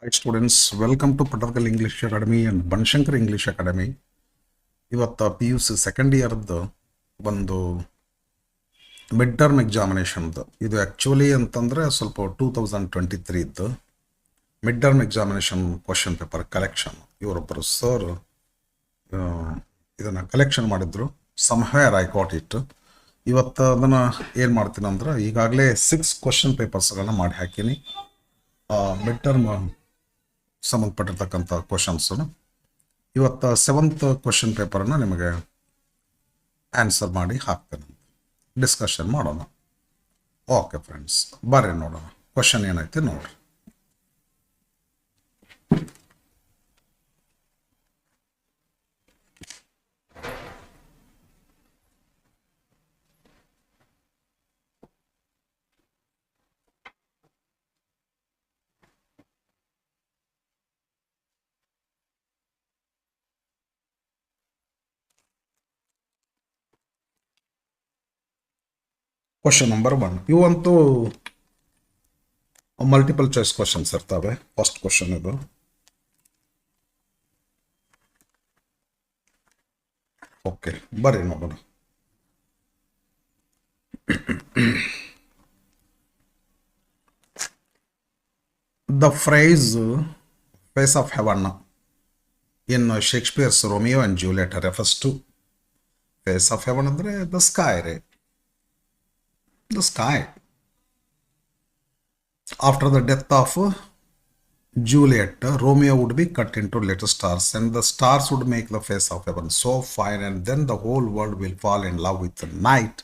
Hi students, welcome to Patarkal English Academy and Banshankar English Academy. ಇವತ್ತು P U C second ಇಯರ್ದು ಒಂದು mid term ಎಕ್ಸಾಮಿನೇಷನ್ದು ಇದು actually ಅಂತಂದರೆ ಸ್ವಲ್ಪ 2023 mid term examination question paper collection. ಇವರೊಬ್ಬರು ಸರ್ ಇದನ್ನು ಕಲೆಕ್ಷನ್ ಮಾಡಿದ್ರು. Somewhere I got it. ಇವತ್ತು ಅದನ್ನು ಏನು ಮಾಡ್ತೀನಿ ಅಂದ್ರೆ ಈಗಾಗಲೇ 6 ಕ್ವಶನ್ ಪೇಪರ್ಸ್ಗಳನ್ನ ಮಾಡಿ ಹಾಕೀನಿ. ಮಿಡ್ ಟರ್ಮ್ ಸಂಬಂಧಪಟ್ಟಿರ್ತಕ್ಕಂಥ ಕ್ವಶನ್ಸನ್ನು ಇವತ್ತು 7th ಕ್ವಶನ್ ಪೇಪರನ್ನು ನಿಮಗೆ ಆನ್ಸರ್ ಮಾಡಿ ಹಾಕ್ತೇನೆ. ಡಿಸ್ಕಷನ್ ಮಾಡೋಣ. ಓಕೆ ಫ್ರೆಂಡ್ಸ್, ಬರ್ರಿ ನೋಡೋಣ ಕ್ವಶನ್ ಏನೈತೆ ನೋಡ್ರಿ. Question number 1. ಇವಂತೂ ಮಲ್ಟಿಪಲ್ ಚಾಯ್ಸ್ ಕ್ವಶನ್ಸ್ ಇರ್ತವೆ. ಫಸ್ಟ್ ಕ್ವಶನ್ ಇದು. ಓಕೆ, ಬರ್ರಿ ನೋಡೋಣ. The phrase face of heaven in Shakespeare's Romeo and Juliet refers to face of heaven ಅಂದ್ರೆ the sky, right? The sky. After the death of Juliet, Romeo would be cut into little stars and the stars would make the face of heaven so fine, and then the whole world will fall in love with the night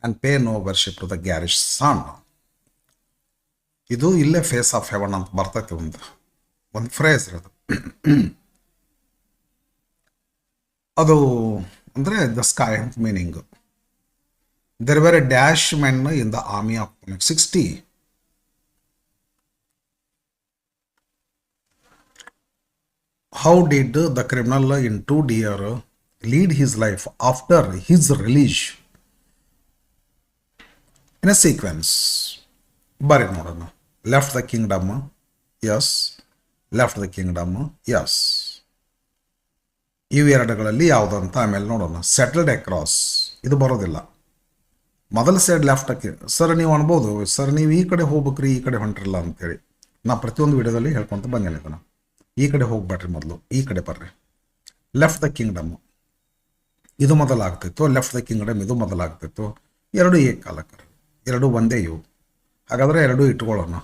and pay no worship to the garish sun. ಇದು ಇಲ್ಲೇ face of haven ಅಂತ ಬರ್ತೈತಿ. ಒಂದು phrase ಅದು. ಅದು ಅಂದರೆ the sky ಅಂತ meaning. There were a dash men in the army of 60. How did the criminal in 2 Deer lead his life after his release? In a sequence. Bari ನೋಡೋಣ. Left the kingdom, yes. Left the kingdom, yes. ಇವು ಎರಡುಗಳಲ್ಲಿ ಯಾವುದಂತ ಆಮೇಲೆ ನೋಡೋಣ. Settled across ಇದು ಬರೋದಿಲ್ಲ. ಮೊದಲು side ಲೆಫ್ಟಕ್ಕೆ sir ನೀವು ಅನ್ಬೋದು, ಸರ್ ನೀವು ಈ ಕಡೆ ಹೋಗ್ಬೇಕ್ರಿ ಈ ಕಡೆ ಹೊಂಟ್ರಲ್ಲ ಅಂತೇಳಿ. ನಾ ಪ್ರತಿಯೊಂದು ವಿಡಿಯೋದಲ್ಲಿ ಹೇಳ್ಕೊತ ಬಂದೇನೆ ಇದನ್ನು. ಈ ಕಡೆ ಹೋಗ್ಬೇಡ್ರಿ, ಮೊದಲು ಈ ಕಡೆ ಬರ್ರಿ. ಲೆಫ್ಟ್ ದ ಕಿಂಗ್ಡಮ್ ಇದು ಮೊದಲಾಗ್ತಿತ್ತು. ಲೆಫ್ಟ್ ದ ಕಿಂಗ್ಡಮ್ ಇದು ಮೊದಲಾಗ್ತಿತ್ತು. ಎರಡು ಏಕಕಾಲಕ್ಕೆ, ಎರಡು ಒಂದೇ ಇವು. ಹಾಗಾದರೆ ಎರಡು ಇಟ್ಕೊಳ್ಳೋಣ.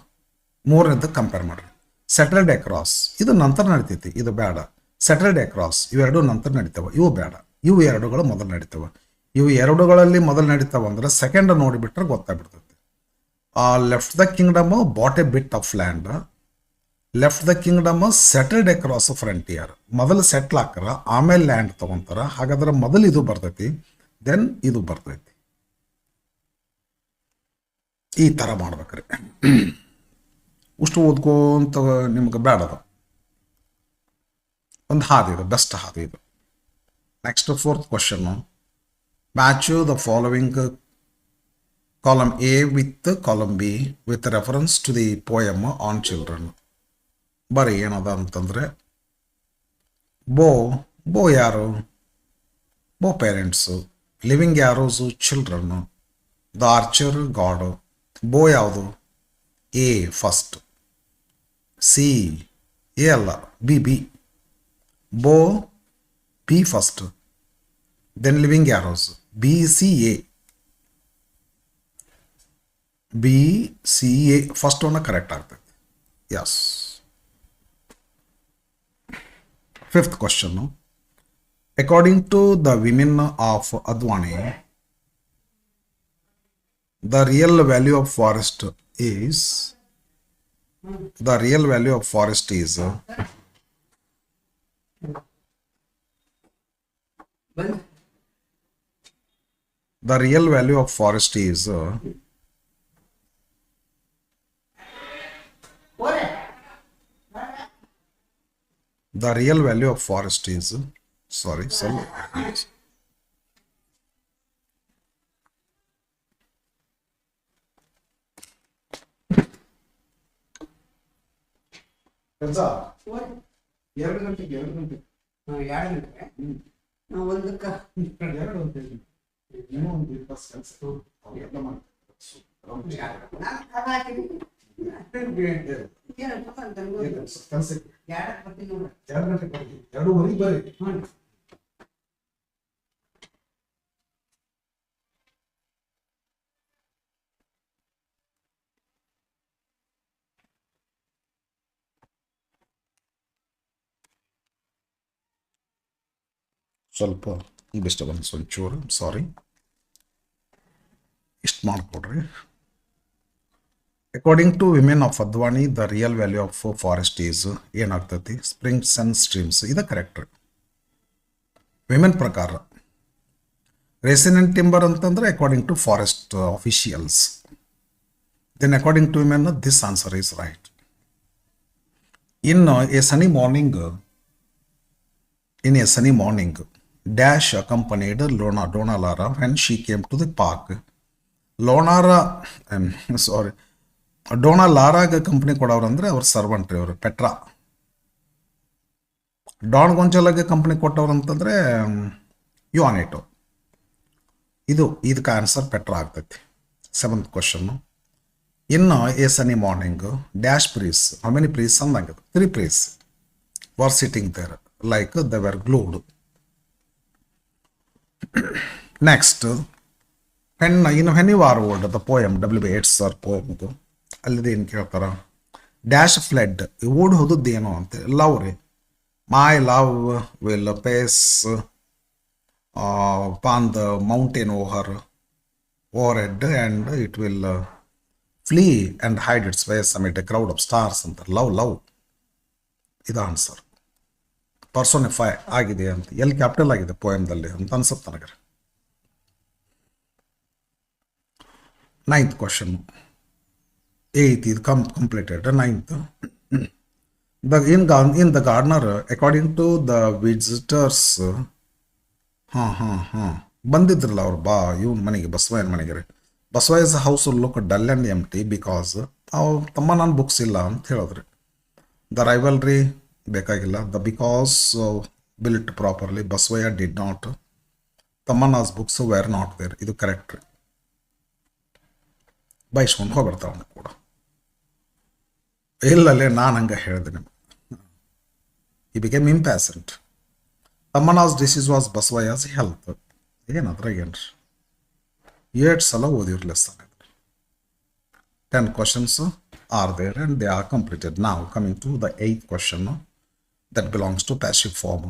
ಮೂರನೇದು ಕಂಪೇರ್ ಮಾಡ್ರಿ. ಸೆಟಲ್ಡ್ ಅಕ್ರಾಸ್ ಇದು ನಂತರ ನಡಿತೈತಿ, ಇದು ಬೇಡ. ಸೆಟಲ್ಡ್ ಅಕ್ರಾಸ್ ಇವೆರಡು ನಂತರ ನಡೀತಾವೆ, ಇವು ಬೇಡ. ಇವು ಎರಡುಗಳು ಮೊದಲು ನಡೀತಾವೆ. ಇವು ಎರಡುಗಳಲ್ಲಿ ಮೊದಲು ನಡೀತಾವ ಅಂದ್ರೆ ಸೆಕೆಂಡ್ ನೋಡಿಬಿಟ್ರೆ ಗೊತ್ತಾಗ್ಬಿಡ್ತೈತಿ. Left the kingdom bought a bit of land. Left the kingdom settled across frontier. ಮೊದಲು ಸೆಟ್ಲ್ ಹಾಕ್ತಾರ, ಆಮೇಲೆ ಲ್ಯಾಂಡ್ ತಗೊಂತಾರ. ಹಾಗಾದ್ರೆ ಮೊದಲು ಇದು ಬರ್ತೈತಿ, ದೆನ್ ಇದು ಬರ್ತೈತಿ. ಈ ಥರ ಮಾಡ್ಬೇಕ್ರಿ. ಉಷ್ಟು ಓದ್ಕೊಂತ ನಿಮ್ಗೆ ಬೇಡದು. ಒಂದು ಹಾದಿ ಇದು, ಬೆಸ್ಟ್ ಹಾದಿ ಇದು. Next 4th question. Match the following column A with column B with reference to the poem on children. ಬರೀ ಏನದ ಅಂತಂದರೆ ಬೋ ಯಾರು? Bow parents. Living arrows? Children. The archer god. Bow ಯಾವುದು? A first. ಸಿ ಎ ಅಲ್ಲ, B. Bow B first, then living arrows BCA. BCA first ಒನ್ನ correct ಆಗ್ತೈತಿ. Yes. 5th question. According to the women of Advani, the real value of forest is The real value of forest is the real value of forest is the real value of forest is sorry. 2 ಗಂಟೆಗೆ 2 ಗಂಟೆಗೆ 2 ಗಂಟೆಗೆ ನಾವು ಒಂದಕ್ಕೆ 2 ಗಂಟೆಗೆ ಇನ್ನೂ ಒಂದು 20 ಕೆಲಸ ಎಲ್ಲ ನಾನು ಕದ ಹಾಕಿದ್ದೀನಿ ಕೆಲಸ 2 ಬರ್ತೀನಿ ನೋಡ್ರಿ 2 ಗಂಟೆಗೆ ಬರ್ರಿ 2:30 ಬರ್ರಿ. ಸ್ವಲ್ಪ ಡಿಸ್ಟರ್ಬೆನ್ಸ್ ಒಂಚೂರು ಸಾರಿ, ಇಷ್ಟು ಮಾಡಿಕೊಡ್ರಿ. According to women of Advani the real value of forest is ಏನಾಗ್ತೈತಿ ಸ್ಪ್ರಿಂಗ್ಸ್ ಆ್ಯಂಡ್ ಸ್ಟ್ರೀಮ್ಸ್. ಇದು ಕರೆಕ್ಟ್ ರೀ ವಿಮೆನ್ ಪ್ರಕಾರ. ರೆಸಿಡೆಂಟ್ ಟಿಂಬರ್ ಅಂತಂದರೆ according to forest officials. Then according to women this answer is right. ಇನ್ನು A sunny morning in a sunny morning, Dash accompanied Donna Lara when she came to the park. Dona ಲಾರಾಗ company ಕೊಡೋರು ಅಂದರೆ ಅವ್ರ servant ರೀ ಅವರು, Petra. Don ಗೊಂಜಾಲಾಗೆ company ಕೊಟ್ಟವ್ರು ಅಂತಂದರೆ ಯುವಾನೆಟೋ. ಇದಕ್ಕೆ ಆನ್ಸರ್ ಪೆಟ್ರಾ ಆಗ್ತೈತಿ. 7th question. ಇನ್ನು A sunny morning dash priests, how many priests ಅಂದಂಗೆ 3 priests were sitting there like they were glued. Next, when you are old, the poem W. Yeats sir poem ಇದು ಅಲ್ಲಿದೆ. ಏನು ಕೇಳ್ತಾರ, dash ಫ್ಲೆಡ್ ಓಡ್ ಹೋದದ್ದೇನು ಅಂತ. Love ರೀ, my love will pace upon the mountain overhead and it will flee and hide its face amid a crowd of stars ಅಂತ. Love ಇದು answer. Personify ಆಗಿದೆ ಅಂತ, ಎಲ್ಲಿ ಕ್ಯಾಪಿಟಲ್ ಆಗಿದೆ ಪೋಯಮ್ದಲ್ಲಿ ಅಂತ ಅನ್ಸುತ್ತೆ ನನಗೆ. 9th question. 8th ಇದು completed. 9th. in the gardener according to the visitors. ಬಂದಿದ್ರಲ್ಲ ಅವ್ರು ಇವನ್ ಮನೆಗೆ, ಬಸವಯ್ಯನ ಮನೆಗೆ ರೀ. Basavayya's house look dull and empty because ತಮ್ಮ ನಾನು ಬುಕ್ಸ್ ಇಲ್ಲ ಅಂತ ಹೇಳಿದ್ರಿ. ದ ರೈವಲ್ರಿ ಬೇಕಾಗಿಲ್ಲ. The because built properly Basavayya did not. Thammanna's books were not there. ಇದು ಕರೆಕ್ಟ್ ರೀ. ಬಯಸ್ಕೊಂಡು ಹೋಗ್ಬಿಡ್ತಾವ ಕೂಡ. ಇಲ್ಲಲ್ಲೇ ನಾನು ಹಂಗೆ ಹೇಳಿದೆ ನಿಮ್ಗೆ. He became impatient. Thammanna's disease was Basavayya's health. ಏನಾದ್ರಾಗ ಏನ್ರಿ 8 ಸಲ ಓದಿರ್ಲಿ sir. 10 questions are there and they are completed. Now coming to the 8th question that belongs to passive form.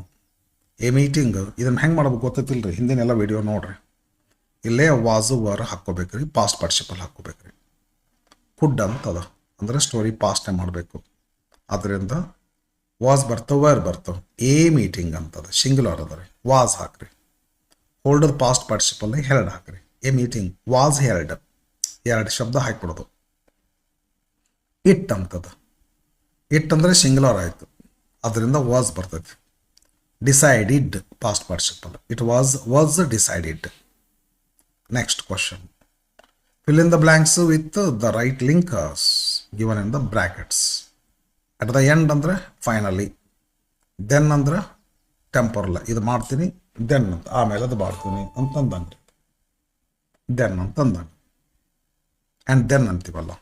A meeting ಇದನ್ನು ಹೆಂಗೆ ಮಾಡ್ಬೇಕು ಗೊತ್ತಿಲ್ಲ ರೀ. ಹಿಂದಿನೆಲ್ಲ ವಿಡಿಯೋ ನೋಡ್ರಿ. ಇಲ್ಲೇ ವಾಸು ವರ್ ಹಾಕ್ಕೋಬೇಕ್ರಿ, ಪಾಸ್ಟ್ ಪಾರ್ಟಿಸಿಪಲ್ ಹಾಕ್ಕೋಬೇಕ್ರಿ. ಕುಡ್ ಅಂತದ ಅಂದರೆ ಸ್ಟೋರಿ ಪಾಸ್ಟೇ ಮಾಡಬೇಕು. ಅದರಿಂದ ವಾಸ್ ಬರ್ತವೆ, ವೇರ್ ಬರ್ತವೆ. ಎ ಮೀಟಿಂಗ್ ಅಂತದ ಸಿಂಗ್ಯುಲರ್ ಅದ ರೀ, ವಾಸ್ ಹಾಕ್ರಿ. ಹೋಲ್ಡರ್ ಪಾಸ್ಟ್ ಪಾರ್ಟಿಸಿಪಲ್ ಹೆಲ್ಡ್ ಹಾಕ್ರಿ. ಎ ಮೀಟಿಂಗ್ ವಾಸ್ ಹೆಲ್ಡ್, 2 ಶಬ್ದ ಹಾಕ್ಬಿಡೋದು. ಇಟ್ ಅಂತದ, ಇಟ್ ಅಂದರೆ ಸಿಂಗ್ಯುಲರ್ ಆಯಿತು, ಅದರಿಂದ ವಾಸ್ ಬರ್ತೈತಿ. Decided past participle, it was decided. Next question. fill in the blanks with the right linkers given in the brackets. At the end ಅಂದರೆ finally, then ಅಂದ್ರೆ temporal. ಇದು ಮಾಡ್ತೀನಿ ದೆನ್ ಅಂತ, ಆಮೇಲೆ ಅದು ಮಾಡ್ತೀನಿ ಅಂತಂದಂಗೆ. ದೆನ್ ಅಂತಂದಂಗೆ ಆ್ಯಂಡ್ ದೆನ್ ಅಂತೀವಲ್ಲ.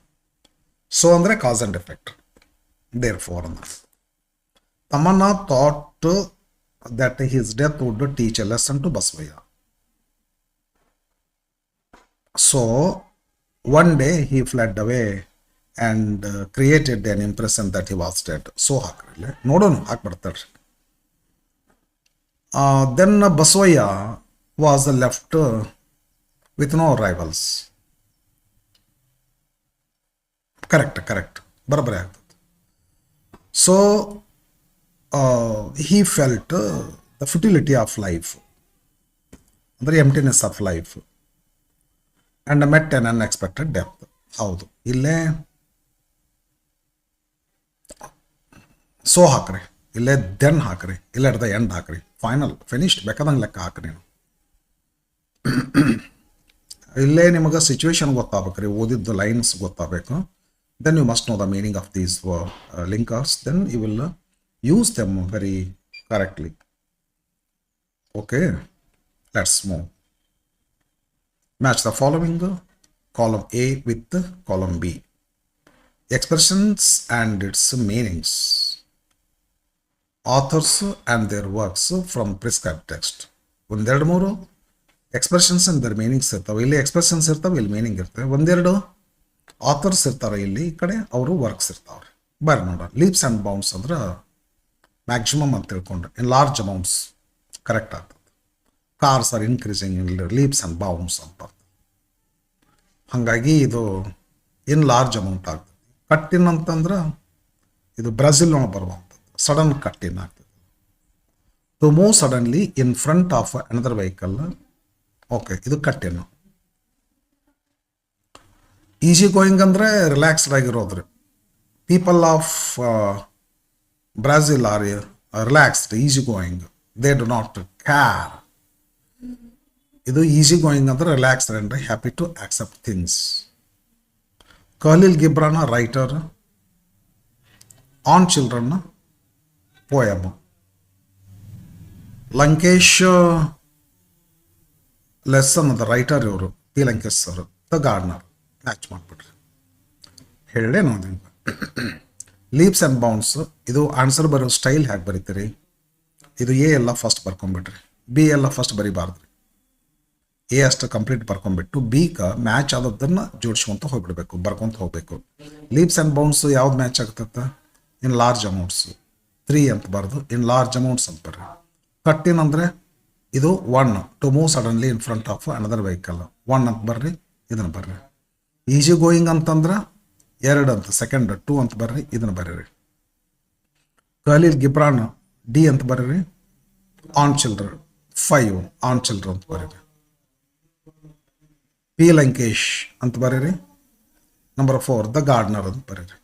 ಸೊ ಅಂದರೆ cause and effect. Therefore ಅಂದ್ರೆ ತಮ್ಮನ್ನ thought that his death would teach a lesson to Basavayya. So one day he fled away and created an impression that he was dead. So ಹಾಕ್ರಿ, ನೋಡೋಣ ಹಾಕ್ಬಿಡ್ತಾರ್ರಿ. Then Basavaya was left with no rivals. Correct. ಬರಬರಿ ಆಗ್ತದೆ. So he felt the futility of life, ಅಂದರೆ emptiness of life. and met an unexpected death. ಹೌದು, ಇಲ್ಲೇ so ಹಾಕ್ರಿ, ಇಲ್ಲೇ then ಹಾಕ್ರಿ, ಇಲ್ಲೇ ಅರ್ಧ ಎಂಡ್ ಹಾಕ್ರಿ. ಫೈನಲ್ ಫಿನಿಶ್ಡ್ ಬೇಕಾದಂಗೆ ಲೆಕ್ಕ ಹಾಕ್ರಿ ನೀವು. ಇಲ್ಲೇ ನಿಮಗೆ ಸಿಚುವೇಶನ್ ಗೊತ್ತಾಗಬೇಕ್ರಿ, ಓದಿದ್ದು ಲೈನ್ಸ್ ಗೊತ್ತಾಗಬೇಕು. then you must know the meaning of these linkers, then you will use them very correctly. Okay, let's move. Match the following column A with column B. Expressions and its meanings. Authors and their works from prescribed text. ಒಂದೆರಡು ಮೂರು expressions and there meanings ಇರ್ತಾವೆ. ಇಲ್ಲಿ expressions ಇರ್ತಾವೆ, ಇಲ್ಲಿ meaning ಇರ್ತವೆ. ಒಂದೆರಡು author's ಇರ್ತಾರೆ, ಇಲ್ಲಿ ಈ ಕಡೆ ಅವರು ವರ್ಕ್ಸ್ ಇರ್ತಾವ್ರೆ. ಬರ್ರಿ ನೋಡ, ಲೀಪ್ಸ್ ಆ್ಯಂಡ್ ಬೌಂಡ್ಸ್ ಅಂದ್ರೆ ಮ್ಯಾಕ್ಸಿಮಮ್ ಅಂತ ತಿಳ್ಕೊಂಡ್ರೆ ಇನ್ ಲಾರ್ಜ್ ಅಮೌಂಟ್ಸ್ ಕರೆಕ್ಟ್ ಆಗ್ತದೆ. Cars are increasing in leaps and bounds ಅಂತ ಬರ್ತದೆ. ಹಾಗಾಗಿ ಇದು ಇನ್ ಲಾರ್ಜ್ ಅಮೌಂಟ್ ಆಗ್ತದೆ. ಕಟ್ಟಿನ್ ಅಂತಂದ್ರೆ ಇದು ಬ್ರೆಜಿಲ್ ಒಳಗೆ ಬರುವಂಥದ್ದು. ಸಡನ್ ಕಟ್ಟಿನ್ ಆಗ್ತದೆ. To move suddenly in front of another vehicle. Okay, ಇದು ಕಟ್ಟಿನ್ನು. ಈಸಿ ಗೋಯಿಂಗ್ ಅಂದರೆ ರಿಲ್ಯಾಕ್ಸ್ಡ್ ಆಗಿರೋದ್ರಿ. People of Brazil are relaxed, easy going, they do not care. ಇದು ಈಸಿ ಗೋಯಿಂಗ್ ಅಂದ್ರೆ relaxed and happy to accept things. Khalil Gibran writer on children poem. Lankesh lesson the writer ಇವರು P Lankesh ಅವರು. The gardener match ಮಾಡಿಬಿಡ್ರಿ, ಹೇಳೇ ನೋಡಿ. Leaps and bounds, ಇದು answer ಬರೋ style ಹೇಗೆ ಬರೀತೀರಿ? ಇದು ಎ ಎಲ್ಲ ಫಸ್ಟ್ ಬರ್ಕೊಂಬಿಡ್ರಿ, ಬಿ ಎಲ್ಲ ಫಸ್ಟ್ ಬರೀಬಾರ್ದ್ರಿ. ಎ ಅಷ್ಟು ಕಂಪ್ಲೀಟ್ ಬರ್ಕೊಂಡ್ಬಿಟ್ಟು ಬಿಗೆ ಮ್ಯಾಚ್ ಆದದ್ದನ್ನು ಜೋಡಿಸ್ಕೊಂತ ಹೋಗ್ಬಿಡ್ಬೇಕು, ಬರ್ಕೊಂತ ಹೋಗ್ಬೇಕು. ಲೀಪ್ಸ್ ಆ್ಯಂಡ್ ಬೌಂಡ್ಸ್ ಯಾವ್ದು ಮ್ಯಾಚ್ ಆಗ್ತದೆ? ಇನ್ ಲಾರ್ಜ್ ಅಮೌಂಟ್ಸ್ 3 ಅಂತ ಬರ್ದು ಇನ್ ಲಾರ್ಜ್ ಅಮೌಂಟ್ಸ್ ಅಂತ ಬರ್ರಿ. ಕಟ್ಟಿನ್ ಅಂದರೆ ಇದು 1, to move suddenly in front of another vehicle 1 ಅಂತ ಬರ್ರಿ, ಇದನ್ನು ಬರ್ರಿ. ಈಸಿ ಗೋಯಿಂಗ್ ಅಂತಂದ್ರೆ 2 ಅಂತ, ಸೆಕೆಂಡ್ 2 ಅಂತ ಬರ್ರಿ, ಇದನ್ನು ಬರೀರಿ. ಖಲೀಲ್ ಗಿಬ್ರಾನ್ ಡಿ ಅಂತ ಬರೀರಿ. ಆನ್ ಚಿಲ್ಡ್ರನ್ 5 ಆನ್ ಚಿಲ್ಡ್ರನ್ ಅಂತ ಬರೀರಿ. ಪಿ ಲಂಕೇಶ್ ಅಂತ ಬರೀರಿ. ನಂಬರ್ 4 ದ ಗಾರ್ಡ್ನರ್ ಅಂತ ಬರೀರಿ.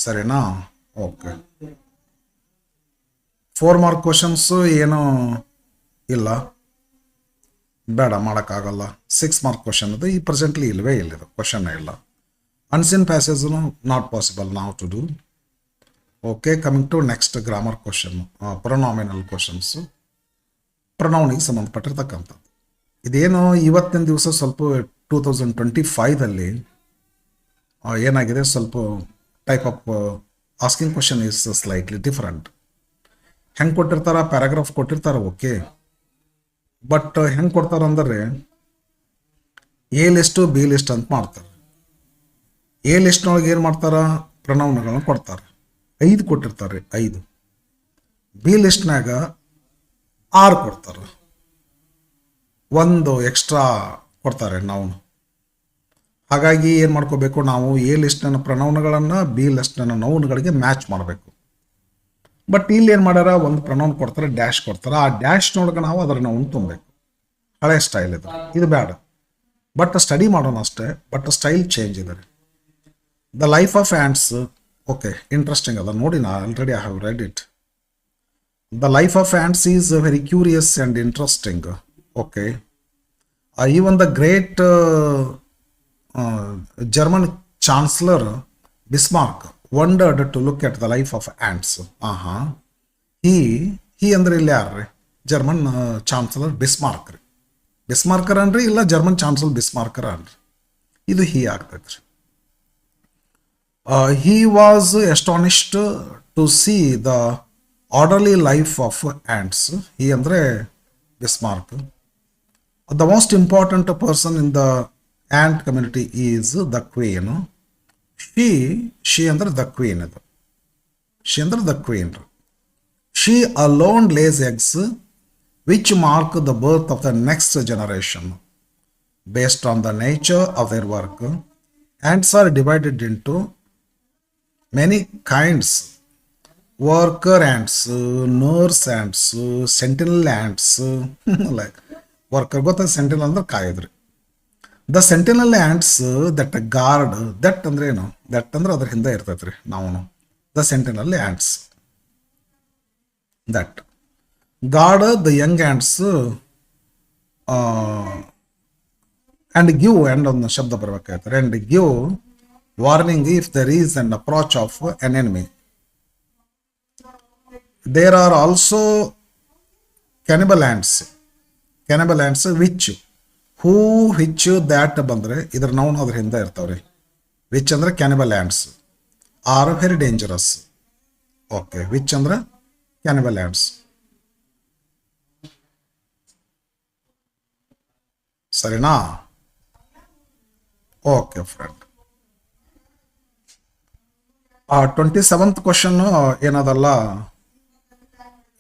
ಸರಿನಾ? ಓಕೆ. 4 ಮಾರ್ಕ್ ಕ್ವಶನ್ಸ್ ಏನೂ ಇಲ್ಲ, ಬೇಡ ಮಾಡೋಕ್ಕಾಗಲ್ಲ. 6 ಮಾರ್ಕ್ ಕ್ವಶನ್ ಅದು ಈ ಪ್ರೆಸೆಂಟ್ಲಿ ಇಲ್ಲವೇ ಇಲ್ಲಿದೆ, ಕ್ವಶನ್ನೇ ಇಲ್ಲ. ಅನ್ಸಿನ್ ಪ್ಯಾಸೇಜು ನಾಟ್ ಪಾಸಿಬಲ್ ನಾವು to do. Okay, coming to next grammar question, pronominal questions, ಪ್ರೊನೌನಿಗೆ ಸಂಬಂಧಪಟ್ಟಿರ್ತಕ್ಕಂಥದ್ದು. ಇದೇನು ಇವತ್ತಿನ ದಿವಸ ಸ್ವಲ್ಪ 2025ದಲ್ಲಿ ಏನಾಗಿದೆ, ಸ್ವಲ್ಪ type of asking question is slightly different. ಹೆಂಗೆ ಕೊಟ್ಟಿರ್ತಾರ, ಪ್ಯಾರಾಗ್ರಾಫ್ ಕೊಟ್ಟಿರ್ತಾರೆ, ಓಕೆ. ಬಟ್ ಹೆಂಗೆ ಕೊಡ್ತಾರೆ ಅಂದರೆ ಎ ಲಿಸ್ಟು ಬಿ ಲಿಸ್ಟ್ ಅಂತ ಮಾಡ್ತಾರೆ. ಎ ಲಿಸ್ಟ್ನೊಳಗೆ ಏನು ಮಾಡ್ತಾರೆ, ಪ್ರೊನೌನ್ಗಳನ್ನ ಕೊಡ್ತಾರೆ, 5 ಕೊಟ್ಟಿರ್ತಾರೆ, 5. ಬಿ ಲಿಸ್ಟ್ನಾಗ 6 ಕೊಡ್ತಾರೆ, 1 ಎಕ್ಸ್ಟ್ರಾ ಕೊಡ್ತಾರೆ ನಾವು. ಹಾಗಾಗಿ ಏನು ಮಾಡ್ಕೋಬೇಕು ನಾವು, ಎ ಲಿಸ್ಟ್ನ ಪ್ರೊನೌನ್ಗಳನ್ನು ಬಿ ಲಿಸ್ಟ್ನ ನೌನ್ಗಳಿಗೆ ಮ್ಯಾಚ್ ಮಾಡಬೇಕು. ಬಟ್ ಇಲ್ಲಿ ಏನು ಮಾಡ್ಯಾರ, ಒಂದು ಪ್ರೊನೌನ್ ಕೊಡ್ತಾರೆ, ಡ್ಯಾಶ್ ಕೊಡ್ತಾರೆ, ಆ ಡ್ಯಾಶ್ನೊಳಗೆ ನಾವು ಅದರ ನೌನ್ ತುಂಬಬೇಕು. ಹಳೆ ಸ್ಟೈಲ್ ಇದು, ಇದು ಬೇಡ. ಬಟ್ ಸ್ಟಡಿ ಮಾಡೋಣ ಅಷ್ಟೇ, ಬಟ್ ಸ್ಟೈಲ್ ಚೇಂಜ್ ಇದೆ. The life of ants, okay, interesting ಅದ ನೋಡಿ, ನಾ already I have read it. The life of ants is very curious and interesting. Okay, even the great German Chancellor Bismarck wondered to look at the life of ants. He ಅಂದ್ರೆ ಇಲ್ಲಿ ಯಾರ್ರಿ, German chancellor Bismarck ರೀ. ಬಿಸ್ಮಾರ್ಕರ್ ಅನ್ರಿ, ಇಲ್ಲ German chancellor ಬಿಸ್ಮಾರ್ಕರ್ ಅನ್ರಿ, ಇದು ಹೀ ಆಗ್ತೈತ್ರಿ. He was astonished to see the orderly life of ants. He ಅಂದ್ರೆ Bismarck. The most important person in the ant community is the queen. She under the queen. She under the queen. She alone lays eggs which mark the birth of the next generation. Based on the nature of their work, ants are divided into many kinds. Worker ants, nurse ants, sentinel ants, like worker ಗೊತ್ತ, sentinel ಅಂದ್ರೆ ಕಾಯೋದ್ರಿ. The sentinel ants that guard, that ಅಂದ್ರೆ ಏನು, that ಅಂದ್ರೆ ಅದ್ರ ಹಿಂದೆ ಇರ್ತೈತ್ರಿ ನಾವು. The sentinel ants that guard the young ants and give, and ಒಂದು ಶಬ್ದ ಬರ್ಬೇಕಾಯ್ತಾರೆ, and give warning if there is an approach of an enemy. There are also cannibal ants which who which that ಬಂದ್ರೆ ಇದರ noun ಅದ್ರ ಹಿಂದೆ ಇರ್ತಾವ್ರಿ. Which ಅಂದ್ರೆ cannibal ants are very dangerous. Okay, which ಅಂದ್ರೆ ಕ್ಯಾನಿಬಲ್ ಆ್ಯಂಟ್ಸ್. ಸರಿನಾ? Okay friend. 27th question ಏನದಲ್ಲ,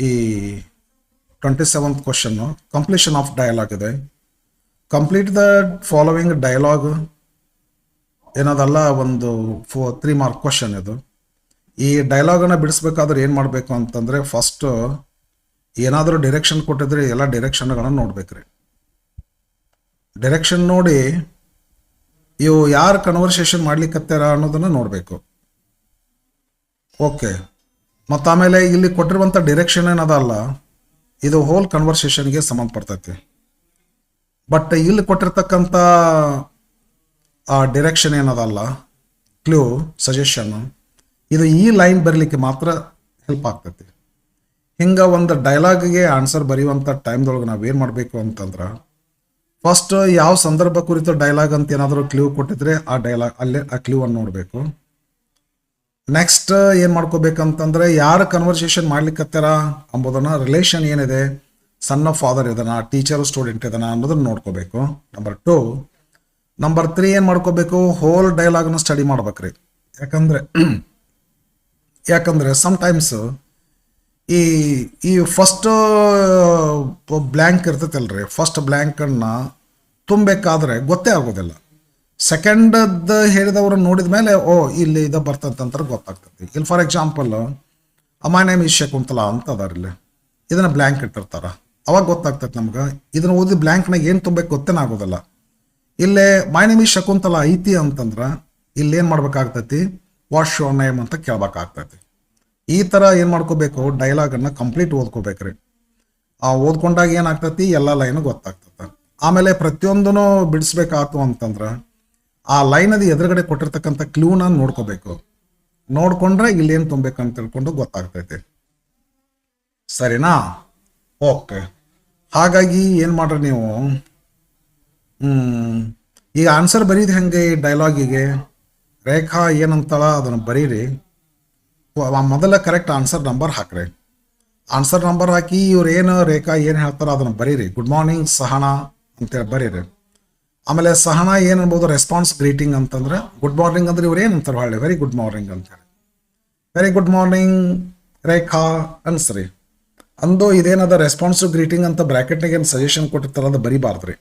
ಈ 27th question completion of dialogue ಇದೆ. ಕಂಪ್ಲೀಟ್ ದ ಫಾಲೋವಿಂಗ್ ಡಯಲಾಗ್ ಏನದಲ್ಲ, ಒಂದು 3 ಮಾರ್ಕ್ ಕ್ವಶನ್ ಇದು. ಈ ಡೈಲಾಗನ್ನು ಬಿಡಿಸ್ಬೇಕಾದ್ರೆ ಏನು ಮಾಡಬೇಕು ಅಂತಂದರೆ, ಫಸ್ಟ್ ಏನಾದರೂ ಡಿರೆಕ್ಷನ್ ಕೊಟ್ಟಿದ್ರೆ ಎಲ್ಲ ಡಿರೆಕ್ಷನ್ಗಳನ್ನು ನೋಡ್ಬೇಕ್ರಿ. ಡೈರೆಕ್ಷನ್ ನೋಡಿ ಇವು ಯಾರು ಕನ್ವರ್ಸೇಷನ್ ಮಾಡ್ಲಿಕ್ಕತ್ತಾರ ಅನ್ನೋದನ್ನು ನೋಡಬೇಕು. ಓಕೆ, ಮತ್ತು ಆಮೇಲೆ ಇಲ್ಲಿ ಕೊಟ್ಟಿರುವಂಥ ಡಿರೆಕ್ಷನ್ ಏನದಲ್ಲ, ಇದು ಹೋಲ್ ಕನ್ವರ್ಸೇಷನ್ಗೆ ಸಂಬಂಧಪಡ್ತೈತಿ. ಬಟ್ ಇಲ್ಲಿ ಕೊಟ್ಟಿರ್ತಕ್ಕಂಥ ಆ ಡಿರೆಕ್ಷನ್ ಏನದಲ್ಲ, ಕ್ಲೂ, ಸಜೆಷನ್, ಇದು ಈ ಲೈನ್ ಬರಲಿಕ್ಕೆ ಮಾತ್ರ ಹೆಲ್ಪ್ ಆಗ್ತೈತಿ. ಹಿಂಗೆ ಒಂದು ಡೈಲಾಗ್ಗೆ ಆನ್ಸರ್ ಬರೆಯುವಂಥ ಟೈಮ್ದೊಳಗೆ ನಾವೇನು ಮಾಡಬೇಕು ಅಂತಂದ್ರೆ, ಫಸ್ಟ್ ಯಾವ ಸಂದರ್ಭ ಕುರಿತು ಡೈಲಾಗ್ ಅಂತ ಏನಾದರೂ ಕ್ಲೂ ಕೊಟ್ಟಿದ್ರೆ ಆ ಡೈಲಾಗ್ ಅಲ್ಲೇ ಆ ಕ್ಲೂವನ್ನು ನೋಡಬೇಕು. ನೆಕ್ಸ್ಟ್ ಏನು ಮಾಡ್ಕೋಬೇಕಂತಂದರೆ, ಯಾರು ಕನ್ವರ್ಸೇಷನ್ ಮಾಡ್ಲಿಕ್ಕತ್ತಾರ ಅಂಬೋದನ್ನು, ರಿಲೇಷನ್ ಏನಿದೆ, ಸನ್ ಆಫ್ ಫಾದರ್ ಇದನ್ನ, ಟೀಚರ್ ಸ್ಟೂಡೆಂಟ್ ಇದನ್ನ ಅನ್ನೋದನ್ನ ನೋಡ್ಕೋಬೇಕು. ನಂಬರ್ 2. ನಂಬರ್ 3 ಏನು ಮಾಡ್ಕೋಬೇಕು, ಹೋಲ್ ಡೈಲಾಗ್ನ ಸ್ಟಡಿ ಮಾಡ್ಬೇಕ್ರಿ. ಯಾಕಂದ್ರೆ ಸಮ್ಟೈಮ್ಸ್ ಈ ಫಸ್ಟ್ ಬ್ಲ್ಯಾಂಕ್ ಇರ್ತೈತಲ್ರಿ, ಫಸ್ಟ್ ಬ್ಲ್ಯಾಂಕನ್ನು ತುಂಬಬೇಕಾದ್ರೆ ಗೊತ್ತೇ ಆಗೋದಿಲ್ಲ. ಸೆಕೆಂಡದ್ದು ಹೇಳಿದವ್ರು ನೋಡಿದ ಮೇಲೆ ಓ ಇಲ್ಲಿ ಇದು ಬರ್ತಂತಂದ್ರೆ ಗೊತ್ತಾಗ್ತೈತಿ. ಇಲ್ಲಿ for example my name is Shakuntala ಅಂತ ಅದಾರ, ಇಲ್ಲಿ ಇದನ್ನು ಬ್ಲ್ಯಾಂಕ್ ಇಟ್ಟಿರ್ತಾರ, ಅವಾಗ ಗೊತ್ತಾಗ್ತೈತೆ ನಮ್ಗೆ. ಇದನ್ನು ಓದಿ ಬ್ಲ್ಯಾಂಕ್ನಾಗ ಏನು ತುಂಬಬೇಕು ಗೊತ್ತೇನ ಆಗೋದಿಲ್ಲ. ಇಲ್ಲೇ ಮೈ ನೇಮ್ ಈಸ್ ಶಕುಂತಲಾ ಐತಿ ಅಂತಂದ್ರೆ ಇಲ್ಲಿ ಏನು ಮಾಡ್ಬೇಕಾಗ್ತೈತಿ, ವಾಟ್ ಯೋರ್ ನೇಮ್ ಅಂತ ಕೇಳ್ಬೇಕಾಗ್ತೈತಿ. ಈ ಥರ ಏನು ಮಾಡ್ಕೋಬೇಕು, ಡೈಲಾಗನ್ನು ಕಂಪ್ಲೀಟ್ ಓದ್ಕೋಬೇಕ್ರಿ. ಓದ್ಕೊಂಡಾಗ ಏನಾಗ್ತೈತಿ, ಎಲ್ಲ ಲೈನು ಗೊತ್ತಾಗ್ತದೆ. ಆಮೇಲೆ ಪ್ರತಿಯೊಂದೂ ಬಿಡಿಸ್ಬೇಕಾಯ್ತು ಅಂತಂದ್ರೆ ಆ ಲೈನದು ಎದುರುಗಡೆ ಕೊಟ್ಟಿರ್ತಕ್ಕಂಥ ಕ್ಲೂನ ನೋಡ್ಕೋಬೇಕು. ನೋಡ್ಕೊಂಡ್ರೆ ಇಲ್ಲೇನು ತುಂಬೇಕಂತ ತಿಳ್ಕೊಂಡು ಗೊತ್ತಾಗ್ತೈತಿ. ಸರಿನಾ? ಓಕೆ, ಹಾಗಾಗಿ ಏನು ಮಾಡ್ರಿ ನೀವು, ಈಗ ಆನ್ಸರ್ ಬರೀದು ಹೆಂಗೆ ಡೈಲಾಗಿಗೆ, ರೇಖಾ ಏನಂತಾಳ ಅದನ್ನು ಬರೀರಿ. ಮೊದಲ ಕರೆಕ್ಟ್ ಆನ್ಸರ್ ನಂಬರ್ ಹಾಕ್ರಿ. ಆನ್ಸರ್ ನಂಬರ್ ಹಾಕಿ ಇವ್ರು ಏನು ರೇಖಾ ಏನು ಹೇಳ್ತಾರ ಅದನ್ನು ಬರೀರಿ. ಗುಡ್ ಮಾರ್ನಿಂಗ್ ಸಹನಾ ಅಂತೇಳಿ ಬರೀರಿ. ಆಮೇಲೆ ಸಹನಾ ಏನು ಅನ್ಬೋದು, ರೆಸ್ಪಾನ್ಸ್ ಗ್ರೀಟಿಂಗ್ ಅಂತಂದ್ರೆ, ಗುಡ್ ಮಾರ್ನಿಂಗ್ ಅಂದ್ರೆ ಇವ್ರು ಏನಂತಾರೆ ಹೊಳ್ಳಿ, ವೆರಿ ಗುಡ್ ಮಾರ್ನಿಂಗ್ ಅಂತೇಳಿ. ವೆರಿ ಗುಡ್ ಮಾರ್ನಿಂಗ್ ರೇಖಾ ಅನ್ಸ್ರಿ. ಅಂದು ಇದೇನದ ರೆಸ್ಪಾನ್ಸ್ ಗ್ರೀಟಿಂಗ್ ಅಂತ ಬ್ರ್ಯಾಕೆಟ್ನಾಗ ಏನು ಸಜೆಷನ್ ಕೊಟ್ಟಿರ್ತಾರ ಅದು ಬರೀಬಾರ್ದ್ರಿ.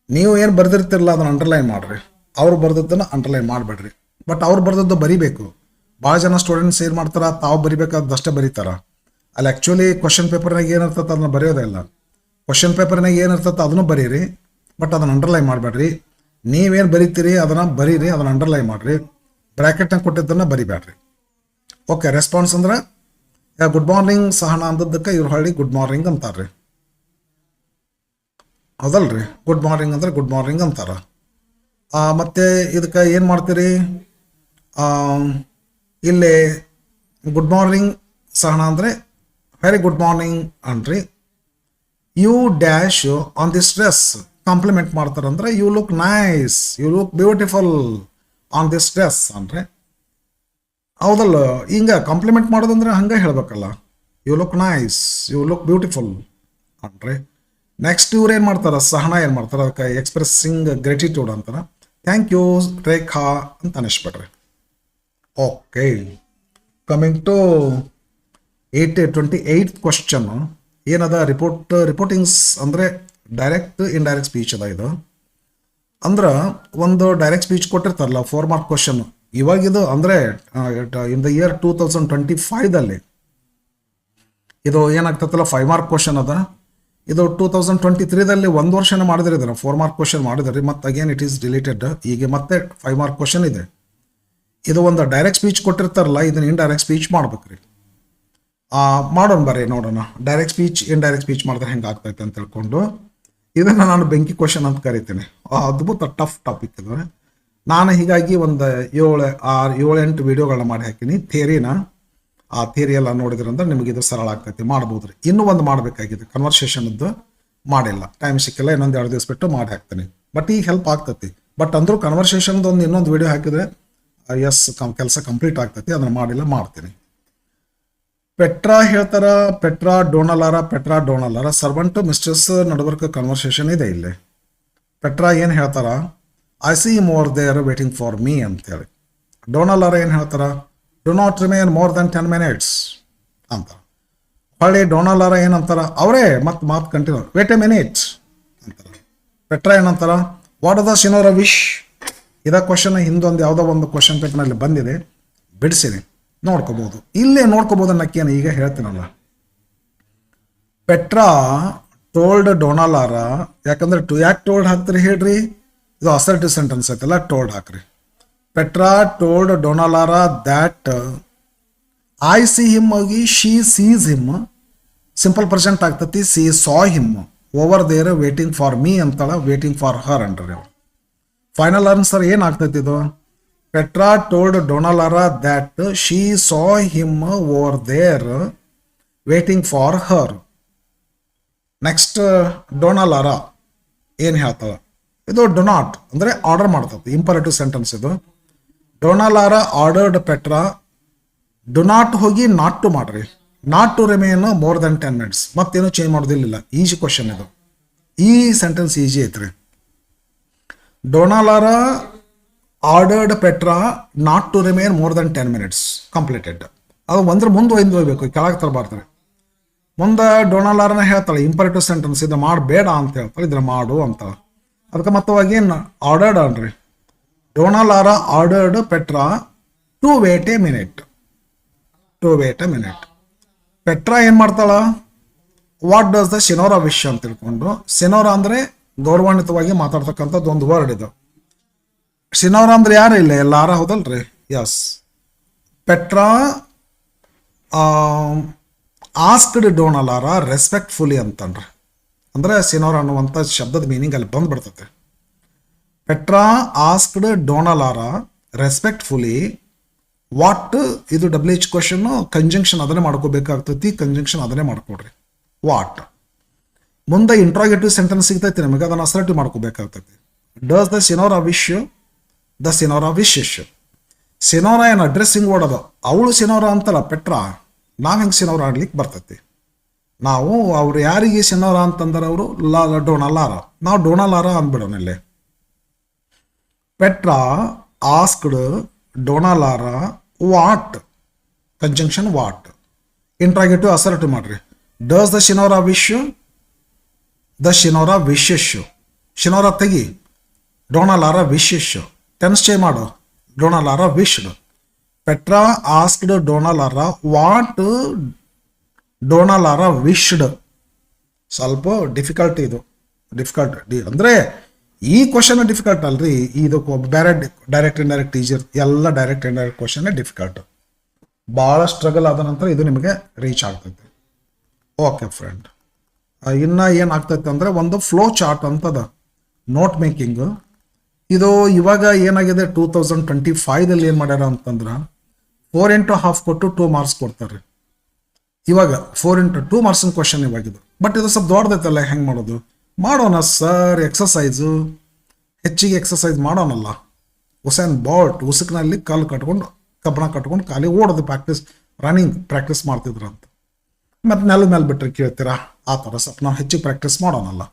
ನೀವು ಏನು ಬರ್ದಿರ್ತಿರಲ್ಲ ಅದನ್ನು ಅಂಡರ್ಲೈನ್ ಮಾಡ್ರಿ. ಅವ್ರು ಬರ್ದದ್ದನ್ನು ಅಂಡರ್ಲೈನ್ ಮಾಡಬೇಡ್ರಿ. ಬಟ್ ಅವ್ರು ಬರ್ದದ್ದು ಬರೀಬೇಕು. ಭಾಳ ಜನ ಸ್ಟೂಡೆಂಟ್ಸ್ ಏನು ಮಾಡ್ತಾರ, ತಾವು ಬರಿಬೇಕಾದಷ್ಟೇ ಬರೀತಾರ. ಅಲ್ಲಿ ಆ್ಯಕ್ಚುಲಿ ಕ್ವಶನ್ ಪೇಪರ್ನಾಗ ಏನಿರ್ತದೆ ಅದನ್ನ ಬರೆಯೋದೇ ಇಲ್ಲ. ಕ್ವಶನ್ ಪೇಪರ್ನಾಗ ಏನಿರ್ತದೆ ಅದನ್ನು ಬರೀರಿ, ಬಟ್ ಅದನ್ನು ಅಂಡರ್ಲೈನ್ ಮಾಡಬೇಡ್ರಿ. ನೀವೇನು ಬರೀತೀರಿ ಅದನ್ನು ಬರೀರಿ, ಅದನ್ನು ಅಂಡರ್ಲೈನ್ ಮಾಡಿರಿ. ಬ್ರ್ಯಾಕೆಟ್ನಾಗ ಕೊಟ್ಟಿದ್ದನ್ನು ಬರಿಬೇಡ್ರಿ. ಓಕೆ, ರೆಸ್ಪಾನ್ಸ್ ಅಂದ್ರೆ ಗುಡ್ ಮಾರ್ನಿಂಗ್ ಸಹನಾ ಅಂದದ್ದಕ್ಕೆ ಇವ್ರು ಹಳ್ಳಿ ಗುಡ್ ಮಾರ್ನಿಂಗ್ ಅಂತಾರ್ರಿ, ಹೌದಲ್ರಿ? ಗುಡ್ ಮಾರ್ನಿಂಗ್ ಅಂದ್ರೆ ಗುಡ್ ಮಾರ್ನಿಂಗ್ ಅಂತಾರ. ಮತ್ತು ಇದಕ್ಕೆ ಏನು ಮಾಡ್ತೀರಿ, ಇಲ್ಲಿ ಗುಡ್ ಮಾರ್ನಿಂಗ್ ಸಹನಾ ಅಂದರೆ ವೆರಿ ಗುಡ್ ಮಾರ್ನಿಂಗ್ ಅನ್ರಿ. You dash on this dress compliment ಮಾಡ್ತಾರಂದ್ರೆ you look nice, you look beautiful on this dress ಅಂದ್ರೆ, ಹೌದಲ್ಲ? ಹಿಂಗೆ ಕಾಂಪ್ಲಿಮೆಂಟ್ ಮಾಡೋದಂದ್ರೆ ಹಂಗೆ ಹೇಳ್ಬೇಕಲ್ಲ, you look nice, you look beautiful ಅನ್ರಿ. ನೆಕ್ಸ್ಟ್ ಇವ್ರು ಏನು ಮಾಡ್ತಾರೆ, ಸಹನಾ ಏನು ಮಾಡ್ತಾರೆ, ಅದಕ್ಕೆ ಎಕ್ಸ್ಪ್ರೆಸ್ಸಿಂಗ್ ಗ್ರೆಟಿಟ್ಯೂಡ್ ಅಂತಾರೆ. ಥ್ಯಾಂಕ್ ಯು ರೇಖಾ ಅಂತ ಅನಿಸ್ಬಿಡ್ರಿ. Okay, coming to 28th question ಏನದ, ರಿಪೋರ್ಟಿಂಗ್ಸ್ ಅಂದರೆ ಡೈರೆಕ್ಟ್ ಇಂಡೈರೆಕ್ಟ್ ಸ್ಪೀಚ್ ಅದ. ಇದು ಅಂದ್ರೆ ಒಂದು ಡೈರೆಕ್ಟ್ ಸ್ಪೀಚ್ ಕೊಟ್ಟಿರ್ತಾರಲ್ಲ 4 ಮಾರ್ಕ್ ಕ್ವಶನ್. ಇವಾಗಿದು ಅಂದರೆ ಇನ್ ದ ಇಯರ್ 2025ದಲ್ಲಿ ಇದು ಏನಾಗ್ತೈತಲ್ಲ 5 ಮಾರ್ಕ್ ಕ್ವಶನ್ ಅದ. ಇದು 2023ದಲ್ಲಿ 1 ವರ್ಷನೇ ಮಾಡಿದ್ರೆ ಇದನ್ನು 4 ಮಾರ್ಕ್ ಕ್ವಶನ್ ಮಾಡಿದ್ರಿ. ಮತ್ತು ಅಗೇನ್ ಇಟ್ ಈಸ್ ಡಿಲೀಟೆಡ್. ಈಗ ಮತ್ತೆ 5 ಮಾರ್ಕ್ ಕ್ವಶನ್ ಇದೆ. ಇದು ಒಂದು ಡೈರೆಕ್ಟ್ ಸ್ಪೀಚ್ ಕೊಟ್ಟಿರ್ತಾರಲ್ಲ, ಇದನ್ನು ಇಂಡೈರೆಕ್ಟ್ ಸ್ಪೀಚ್ ಮಾಡ್ಬೇಕ್ರಿ. ಮಾಡೋಣ ಬರ್ರಿ ನೋಡೋಣ, ಡೈರೆಕ್ಟ್ ಸ್ಪೀಚ್ ಇಂಡೈರೆಕ್ಟ್ ಸ್ಪೀಚ್ ಮಾಡಿದ್ರೆ ಹೆಂಗೆ ಆಗ್ತೈತೆ ಅಂತ ತಿಳ್ಕೊಂಡು. ಇದನ್ನು ನಾನು ಬೆಂಕಿ ಕ್ವಶನ್ ಅಂತ ಕರಿತೀನಿ. ಅದ್ಭುತ ಟಫ್ ಟಾಪಿಕ್ ಇದು. ನಾನು ಹೀಗಾಗಿ ಒಂದು 7-8 ವಿಡಿಯೋಗಳನ್ನ ಮಾಡಿ ಹಾಕಿನಿ ಥಿಯರಿನ. ಆ ಥಿಯರಿ ಎಲ್ಲ ನೋಡಿದ್ರಂದ್ರೆ ನಿಮಗೆ ಇದು ಸರಳ ಆಗ್ತೈತಿ, ಮಾಡ್ಬೋದು ರೀ. ಇನ್ನೂ ಒಂದು ಮಾಡಬೇಕಾಗಿದೆ ಕನ್ವರ್ಸೇಷನ್ದು, ಮಾಡಿಲ್ಲ, ಟೈಮ್ ಸಿಕ್ಕಿಲ್ಲ, ಇನ್ನೊಂದು 2 ದಿವಸ ಬಿಟ್ಟು ಮಾಡಿ ಹಾಕ್ತೀನಿ. ಬಟ್ ಈಗ ಹೆಲ್ಪ್ ಆಗ್ತೈತಿ. ಬಟ್ ಅಂದರೂ ಕನ್ವರ್ಸೇಷನ್ದು ಇನ್ನೊಂದು ವಿಡಿಯೋ ಹಾಕಿದ್ರೆ ಕೆಲಸ ಕಂಪ್ಲೀಟ್ ಆಗ್ತೈತಿ. ಅದನ್ನು ಮಾಡಿಲ್ಲ, ಮಾಡ್ತೀನಿ. ಪೆಟ್ರಾ ಹೇಳ್ತಾರ, ಪೆಟ್ರಾ ಡೋನಲಾರ ಸರ್ವೆಂಟ್ ಮಿಸ್ಟ್ರೆಸ್ ನಡುವರ್ಕ ಕನ್ವರ್ಸೇಷನ್ ಇದೆ ಇಲ್ಲಿ. ಪೆಟ್ರಾ ಏನು ಹೇಳ್ತಾರ, I see more there waiting for me ಅಂತೇಳಿ. ಡೋನಲಾರ ಏನು ಹೇಳ್ತಾರ, do not remain more than 10 minutes ಅಂತ. ಹೊಳ್ಳಿ ಡೋನಲಾರ ಏನಂತಾರ, ಅವರೇ ಮಾತು ಕಂಟಿನ್ಯೂ, ವೇಟ್ ಎ ಮಿನಿಟ್ ಅಂತಾರ. ಪೆಟ್ರಾ ಏನಂತಾರ, ವಾಟ್ ದ ಶಿನೋರ ವಿಶ್. ಇದ ಕ್ವಶನ್ ಹಿಂದೊಂದು ಯಾವುದೋ ಒಂದು ಕ್ವಶನ್ ಪೇಪರ್ನಲ್ಲಿ ಬಂದಿದೆ, ಬಿಡಿಸಿದೆ, ನೋಡ್ಕೋಬಹುದು. ಇಲ್ಲೇ ನೋಡ್ಕೋಬಹುದು ಅನ್ನಕ್ಕೇನು ಈಗ ಹೇಳ್ತೀನಲ್ಲ. ಪೆಟ್ರಾ ಟೋಲ್ಡ್ ಡೋನಾಲಾರ, ಯಾಕಂದ್ರೆ ಯಾಕೆ ಟೋಲ್ಡ್ ಹಾಕ್ತೀರಿ ಹೇಳ್ರಿ, ಇದು ಅಸರ್ಟಿವ್ ಸೆಂಟೆನ್ಸ್ ಐತಲ್ಲ, ಟೋಲ್ಡ್ ಹಾಕ್ರಿ. Petra told Dona Laura that I see him ಹೋಗಿ she sees him, simple present ಆಗ್ತತಿ. She saw him over there waiting for me ಅಂತಾಳ, ವೇಟಿಂಗ್ ಫಾರ್ ಹರ್ ಅಂಡ್ರಿ. ಫೈನಲ್ ಆನ್ಸರ್ ಏನಾಗ್ತೈತಿ ಇದು, Petra told Dona Laura that she saw him over there waiting for her. Next Dona Laura ಏನು ಹೇಳ್ತಾಳ, ಇದು do not ಅಂದರೆ order ಮಾಡ್ತದೆ, ಇಂಪರೇಟಿವ್ ಸೆಂಟೆನ್ಸ್ ಇದು. Dona Laura ordered Petra, do not ಹೋಗಿ ನಾಟ್ ಟು ಮಾಡ್ರಿ, not to remain more than 10 minutes. ಮತ್ತೇನು change ಮಾಡೋದಿಲ್ಲ, ಈಜಿ ಕ್ವಶನ್ ಇದು. ಈ ಸೆಂಟೆನ್ಸ್ ಈಜಿ ಐತ್ರಿ. Dona Laura ordered Petra not to remain more than 10 minutes completed. ಅದು ಒಂದ್ರ ಮುಂದೆ ಹೋಗ್ಬೇಕು, ಕೆಳಗೆ ತರಬಾರ್ದು. ಮುಂದೆ ಡೊನಾಲಾರನ ಹೇಳ್ತಾಳೆ ಇಂಪರೇಟಿವ್ ಸೆಂಟೆನ್ಸ್, ಇದು ಮಾಡಬೇಡ ಅಂತ ಹೇಳ್ತಾಳೆ, ಇದ್ರ ಮಾಡು ಅಂತ. ಅದಕ್ಕೆ ಮತ್ತವಾಗಿ ಆರ್ಡರ್ಡ್ ಅನ್ರಿ, Dona Laura ordered Petra to wait a minute. Petra ಏನು ಮಾಡ್ತಾಳ, what does the senora wish ಅಂತ ತಿಳ್ಕೊಂಡು, ಶಿನೋರಾ ಅಂದರೆ ಗೌರವಾನ್ವಿತವಾಗಿ ಮಾತಾಡ್ತಕ್ಕಂಥದ್ದು ಒಂದು ವರ್ಡ್ ಇದು. ಶಿನೋರಾ ಅಂದ್ರೆ ಯಾರು ಇಲ್ಲ, ಎಲ್ಲಾರ ಹೌದಲ್ರಿ, yes. Petra asked Dona Laura respectfully ಅಂತನ್ರಿ, ಅಂದ್ರೆ ಸಿನೋರ ಅನ್ನುವಂಥ ಶಬ್ದದ ಮೀನಿಂಗ್ ಅಲ್ಲಿ ಬಂದ್ಬಿಡ್ತದೆ. Petra asked Dona Laura respectfully what, ಇದು WH ಕ್ವಶನ್, ಕಂಜಂಕ್ಷನ್ ಅದನ್ನೇ ಮಾಡ್ಕೋಬೇಕಾಗ್ತೈತಿ, ಕಂಜಂಕ್ಷನ್ ಅದನ್ನೇ ಮಾಡ್ಕೊಡ್ರಿ, ವಾಟ್. ಮುಂದೆ ಇಂಟ್ರಾಗೇಟಿವ್ ಸೆಂಟೆನ್ಸ್ ಸಿಗ್ತೈತಿ ನಮಗೆ, ಅದನ್ನು ಅಸರ್ಟಿವ್ ಮಾಡ್ಕೋಬೇಕಾಗ್ತೈತಿ. Does the senora wish, the senora wish. Senora ಏನು ಅಡ್ರೆಸ್ಸಿಂಗ್ ವರ್ಡ್ ಅದು, ಅವಳು ಸಿನೋರಾ ಅಂತಲ್ಲ ಪೆಟ್ರಾ, ನಾವು ಹೆಂಗೆ ಸಿನೋರಾ ಆಡ್ಲಿಕ್ಕೆ ಬರ್ತೈತಿ. ನಾವು ಅವ್ರು ಯಾರಿಗೆ ಸಿನೋರಾ ಅಂತಂದ್ರೆ ಅವರು ಡೋನಾಲಾರ, ನಾವು ಡೋನಾಲಾರ ಅಂದ್ಬಿಡೋಣ ಇಲ್ಲಿ. Petra asked Dona Laura what, conjunction what. Interrogative assertive ಮಾಡ್ರಿ. Does the senora wish, the senora wishes. Senora ತೆಗಿ, ಡೋನಾಲಾರ ವಿಶಸ್. ಟೆನ್ಸ್ ಚೇಂಜ್ ಮಾಡು, Dona Laura wished. Petra asked Dona Laura what Dona Laura wished. ಸ್ವಲ್ಪ ಡಿಫಿಕಲ್ಟಿ ಇದು, ಡಿಫಿಕಲ್ಟ್ ಅಂದರೆ ಈ question difficult ಅಲ್ರಿ, ಇದು ಬೇರೆ ಡೈರೆಕ್ಟ್ ಇಂಡೈರೆಕ್ಟ್ ಟೀಚರ್ ಎಲ್ಲ ಡೈರೆಕ್ಟ್ ಇಂಡೈರೆಕ್ಟ್ ಕ್ವಶನ್ ಡಿಫಿಕಲ್ಟ್. ಭಾಳ ಸ್ಟ್ರಗಲ್ ಆದ ನಂತರ ಇದು ನಿಮಗೆ ರೀಚ್ ಆಗ್ತೈತೆ. ಓಕೆ ಫ್ರೆಂಡ್, ಇನ್ನು ಏನಾಗ್ತೈತೆ ಅಂದರೆ ಒಂದು ಫ್ಲೋ ಚಾರ್ಟ್ ಅಂತದ ನೋಟ್ ಮೇಕಿಂಗ್. ಇದು ಇವಾಗ ಏನಾಗಿದೆ 2025ದಲ್ಲಿ ಏನು ಮಾಡ್ಯಾರ ಅಂತಂದ್ರೆ 4 into half ಕೊಟ್ಟು 2 marks ಕೊಡ್ತಾರೆ. ಇವಾಗ 4 into 2 marks ಕ್ವಶನ್ ಇವಾಗಿದು. ಬಟ್ ಇದು ಸ್ವಲ್ಪ ದೊಡ್ಡದೈತಲ್ಲ, ಹೆಂಗೆ ಮಾಡೋದು, ಮಾಡೋಣ ಸರ್ ಎಕ್ಸಸೈಸು, ಹೆಚ್ಚಿಗೆ ಎಕ್ಸಸೈಸ್ ಮಾಡೋಣಲ್ಲ. ಹುಸೇನ್ ಬೋಲ್ಟ್ ಉಸುಕಿನಲ್ಲಿ ಕಾಲು ಕಟ್ಕೊಂಡು ಕಬ್ಬಣ ಕಟ್ಕೊಂಡು ಖಾಲಿ ಓಡೋದು ರನ್ನಿಂಗ್ ಪ್ರಾಕ್ಟೀಸ್ ಮಾಡ್ತಿದ್ರು ಅಂತ. ಮತ್ತು ನೆಲದ ಮೇಲೆ ಬಿಟ್ಟರೆ ಕೇಳ್ತೀರಾ, ಆ ಥರ ಸ್ವಲ್ಪ ನಾವು ಹೆಚ್ಚಿಗೆ ಪ್ರಾಕ್ಟೀಸ್ ಮಾಡೋಣಲ್ಲ.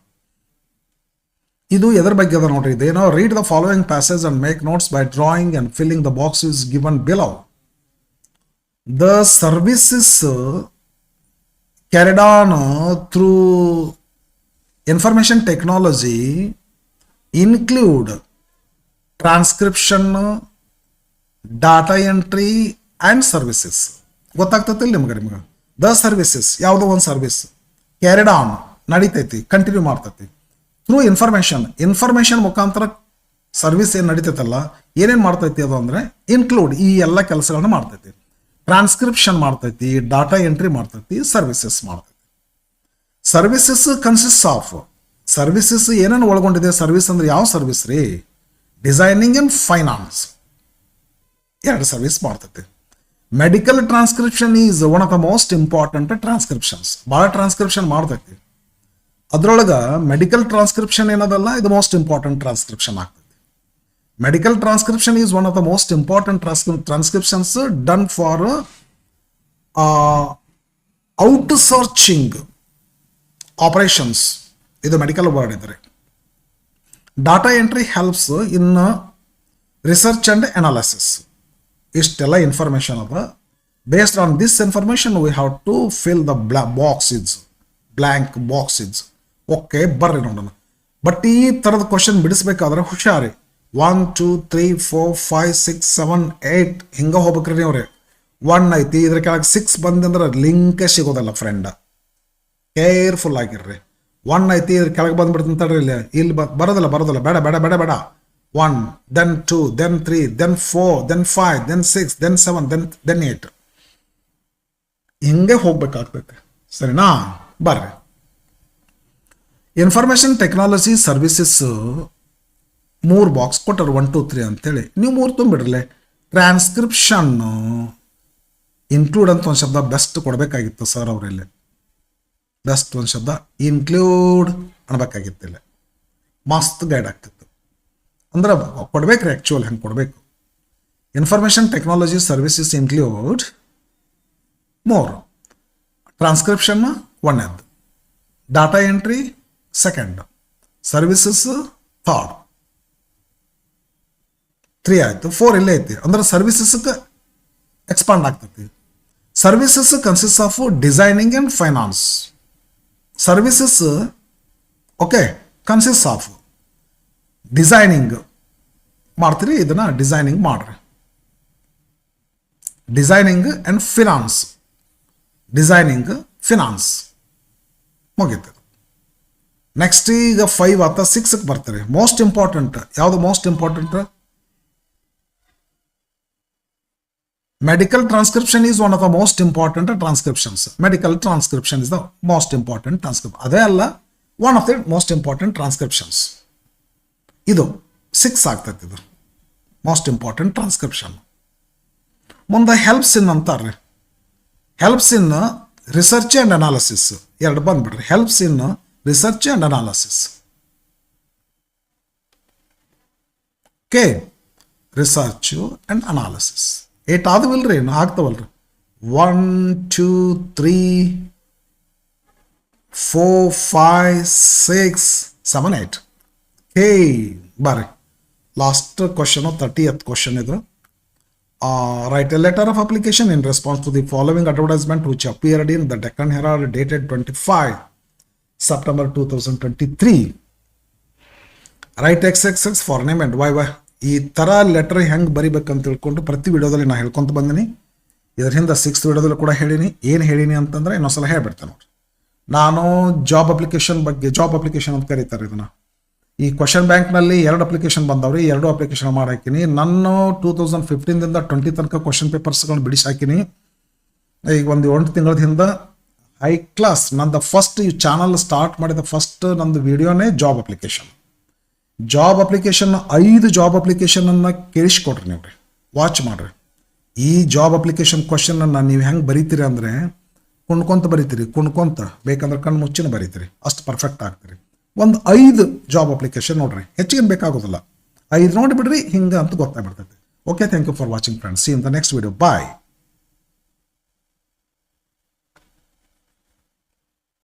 ಇದು ಎದ್ರ ಬಗ್ಗೆ ಅದ ನೋಡ್ರಿ, ಇದೇನೋ read the following passage and make notes by drawing and filling the box is given below. The services carried on through information technology include transcription, data entry and services. ಗೊತ್ತಾಗ್ತೈತಿಲ್ಲ ನಿಮ್ಗೆ. ದ ಸರ್ವಿಸಸ್ ಯಾವುದೋ ಒಂದು service carried on ನಡೀತೈತಿ, continue ಮಾಡ್ತೈತಿ. Through information ಮುಖಾಂತರ service ಏನು ನಡೀತೈತಲ್ಲ, ಏನೇನು ಮಾಡ್ತೈತಿ ಅದು ಅಂದರೆ ಇನ್ಕ್ಲೂಡ್ ಈ ಎಲ್ಲ ಕೆಲಸಗಳನ್ನ ಮಾಡ್ತೈತಿ. ಟ್ರಾನ್ಸ್ಕ್ರಿಪ್ಷನ್ ಮಾಡ್ತೈತಿ, ಡಾಟಾ ಎಂಟ್ರಿ ಮಾಡ್ತೈತಿ, ಸರ್ವಿಸಸ್ ಮಾಡ್ತೈತಿ. ಸರ್ವಿಸಸ್ ಕನ್ಸಿಸ್ಟ್ ಆಫ್, ಸರ್ವಿಸಸ್ ಏನೇನು ಒಳಗೊಂಡಿದೆ. ಸರ್ವಿಸ್ ಅಂದ್ರೆ ಯಾವ ಸರ್ವಿಸ್ ರೀ, ಡಿಸೈನಿಂಗ್ ಆ್ಯಂಡ್ ಫೈನಾನ್ಸ್ ಎರಡು ಸರ್ವಿಸ್ ಮಾಡ್ತೈತಿ. Medical transcription is one of the most important transcriptions. ಭಾಳ ಟ್ರಾನ್ಸ್ಕ್ರಿಪ್ಷನ್ ಮಾಡ್ತೈತಿ. ಅದ್ರೊಳಗೆ ಮೆಡಿಕಲ್ ಟ್ರಾನ್ಸ್ಕ್ರಿಪ್ಷನ್ ಏನದಲ್ಲ, ಇದು ಮೋಸ್ಟ್ ಇಂಪಾರ್ಟೆಂಟ್ ಟ್ರಾನ್ಸ್ಕ್ರಿಪ್ಷನ್ ಆಗ್ತೈತಿ. Medical transcription is one of the most important transcriptions done for out searching operations. ಇದು medical word ಇದ್ದಾರೆ. Data entry helps in research and analysis. ಇಷ್ಟೆಲ್ಲ information ಅದ. Based on this information we have to fill the blank boxes. Okay, ಬರ್ರಿ ನೋಡೋಣ. But ಈ ಥರದ question ಬಿಡಿಸ್ಬೇಕಾದ್ರೆ ಹುಷಾರಿ. 1 2 3 4 5 6 7 8 ಹಿಂಗೆ ಹೋಗ್ಬೇಕ್ರಿ ನೀವ್ರಿ. 1 ಐತಿ, ಇದ್ರ ಕೆಳಗೆ 6 ಬಂದಂದ್ರೆ ಲಿಂಕೇ ಸಿಗೋದಲ್ಲ ಫ್ರೆಂಡ್. ಕೇರ್ಫುಲ್ ಆಗಿರ್ರಿ. 1 ಐತಿ, ಇದ್ರ ಕೆಳಗೆ ಬಂದ್ಬಿಡ್ತಂತಡ್ರಿ. ಇಲ್ಲಿ ಬರೋದಿಲ್ಲ ಬೇಡ ಬೇಡ ಬೇಡ ಬೇಡ. 1 then 2 then 3 then 4 then 5 then 6 then 7 then 8 ಹಿಂಗೆ ಹೋಗ್ಬೇಕಾಗ್ತೈತೆ. ಸರಿನಾ? ಬರ್ರಿ. ಇನ್ಫಾರ್ಮೇಷನ್ ಟೆಕ್ನಾಲಜಿ ಸರ್ವಿಸಸ್ 3 ಬಾಕ್ಸ್ ಕೊಟ್ಟರು, 1 2 3 ಅಂತೇಳಿ. ನೀವು 3 ತುಂಬಿಡ್ರಲೆ. ಟ್ರಾನ್ಸ್ಕ್ರಿಪ್ಷನ್ ಇನ್ಕ್ಲೂಡ್ ಅಂತ ಒಂದು ಶಬ್ದ ಬೆಸ್ಟ್ ಕೊಡಬೇಕಾಗಿತ್ತು ಸರ್ ಅವರಲ್ಲಿ. ಬೆಸ್ಟ್ ಒಂದು ಶಬ್ದ ಇನ್ಕ್ಲೂಡ್ ಅನ್ಬೇಕಾಗಿತ್ತಿಲ್ಲ. ಮಸ್ತ್ ಗೈಡ್ ಆಗ್ತಿತ್ತು. ಅಂದ್ರೆ ಕೊಡ್ಬೇಕ್ರಿ, ಆ್ಯಕ್ಚುಲ್ ಹೆಂಗೆ ಕೊಡಬೇಕು. Information technology services include 3. Transcription 1ನೇದು, data entry 2nd, services 3rd. 3 ಆಯಿತು. 4 ಇಲ್ಲೇ ಐತಿ. ಅಂದ್ರೆ ಸರ್ವಿಸಸ್ಗೆ ಎಕ್ಸ್ಪಾಂಡ್ ಆಗ್ತೈತಿ. Services consist of designing and finance. Services okay consist of designing ಮಾಡ್ತೀರಿ, ಇದನ್ನ ಡಿಸೈನಿಂಗ್ ಮಾಡ್ರಿ. Designing and finance. Designing finance ಮುಗೀತು. ನೆಕ್ಸ್ಟ್ ಈಗ 5 ಅಥವಾ 6ಕ್ಕೆ ಬರ್ತಾರೆ. ಮೋಸ್ಟ್ ಇಂಪಾರ್ಟೆಂಟ್ ಯಾವುದು? Most important medical transcription is one of the most important transcriptions. Medical transcription is the most important transcription. ಅದೇ ಅಲ್ಲ, one of the most important transcriptions. ಇದು 6 ಆಗ್ತೈತಿ. ಇದು ಮೋಸ್ಟ್ ಇಂಪಾರ್ಟೆಂಟ್ ಟ್ರಾನ್ಸ್ಕ್ರಿಪ್ಷನ್. ಮುಂದೆ ಹೆಲ್ಪ್ಸ್ ಇನ್ ಅಂತಾರೆ. Helps in research and analysis. 2 ಬಂದ್ಬಿಡ್ರಿ. Helps in research and analysis. Okay, research and analysis 8 ಆದವಿಲ್ರಿ, ಇನ್ನು ಆಗ್ತಾವಲ್ರಿ. 1 2 3 4 5 6 7 8. ಹೇ ಬರ್ರಿ. ಲಾಸ್ಟ್ ಕ್ವಶನು 30th ಕ್ವಶನ್ ಇದು. Write a letter of application in response to the following advertisement which appeared in the Deccan Herald dated 25 September 2023. Write XXX for name and YY. ಈ ಥರ letter ಹೆಂಗೆ ಬರಿಬೇಕಂತ ತಿಳ್ಕೊಂಡು ಪ್ರತಿ ವಿಡಿಯೋದಲ್ಲಿ ನಾನು ಹೇಳ್ಕೊತ ಬಂದೀನಿ. ಇದರಿಂದ 6th ವಿಡಿಯೋದಲ್ಲಿ ಕೂಡ ಹೇಳಿನಿ. ಏನು ಹೇಳಿನಿ ಅಂತಂದರೆ ಇನ್ನೊಂದ್ಸಲ ಹೇಳ್ಬಿಡ್ತೇನೆ ನೋಡ್ರಿ. ನಾನು ಜಾಬ್ ಅಪ್ಲಿಕೇಶನ್ ಬಗ್ಗೆ, ಜಾಬ್ ಅಪ್ಲಿಕೇಶನ್ ಅಂತ ಕರೀತಾರೆ ಇದನ್ನು. ಈ ಕ್ವಶನ್ ಬ್ಯಾಂಕ್ನಲ್ಲಿ 2 ಅಪ್ಲಿಕೇಶನ್ ಬಂದವ್ರಿ. 2 ಅಪ್ಲಿಕೇಶನ್ ಮಾಡಿ ಹಾಕಿನಿ. ನಾನು 2015ದಿಂದ 20 ತನಕ ಕ್ವಶನ್ ಪೇಪರ್ಸ್ಗಳನ್ನ ಬಿಡಿಸಿ ಹಾಕಿನಿ. ಈಗ ಒಂದು 1 ತಿಂಗಳ ಹಿಂದೆ ಹೈ ಕ್ಲಾಸ್ ನಂದು ಫಸ್ಟ್ ಈ ಚಾನಲ್ ಸ್ಟಾರ್ಟ್ ಮಾಡಿದ ಫಸ್ಟ್ ನಂದು ವಿಡಿಯೋನೇ job application. Job application 5 job ಅಪ್ಲಿಕೇಶನನ್ನು ಕೇಳಿಸ್ಕೊಡ್ರಿ ನೀವು ರೀ, ವಾಚ್ ಮಾಡಿರಿ. ಈ ಜಾಬ್ ಅಪ್ಲಿಕೇಶನ್ ಕ್ವಶನನ್ನು ನೀವು ಹೆಂಗೆ ಬರೀತೀರಿ ಅಂದರೆ ಕುಣ್ಕೊಂತ ಬರೀತೀರಿ, ಕುಣ್ಕೊಂತ ಬೇಕಂದ್ರೆ ಕಣ್ಣು ಮುಚ್ಚಿನ ಬರೀತೀರಿ, ಅಷ್ಟು ಪರ್ಫೆಕ್ಟ್ ಆಗ್ತೀರಿ. ಒಂದು 5 ಜಾಬ್ ಅಪ್ಲಿಕೇಶನ್ ನೋಡ್ರಿ, ಹೆಚ್ಚಿಗೆ ಬೇಕಾಗೋದಿಲ್ಲ. 5 ನೋಡಿಬಿಡ್ರಿ, ಹಿಂಗೆ ಅಂತ ಗೊತ್ತಾಗ್ಬಿಡ್ತೈತಿ. Okay, thank you for watching friends. See in the next video. Bye.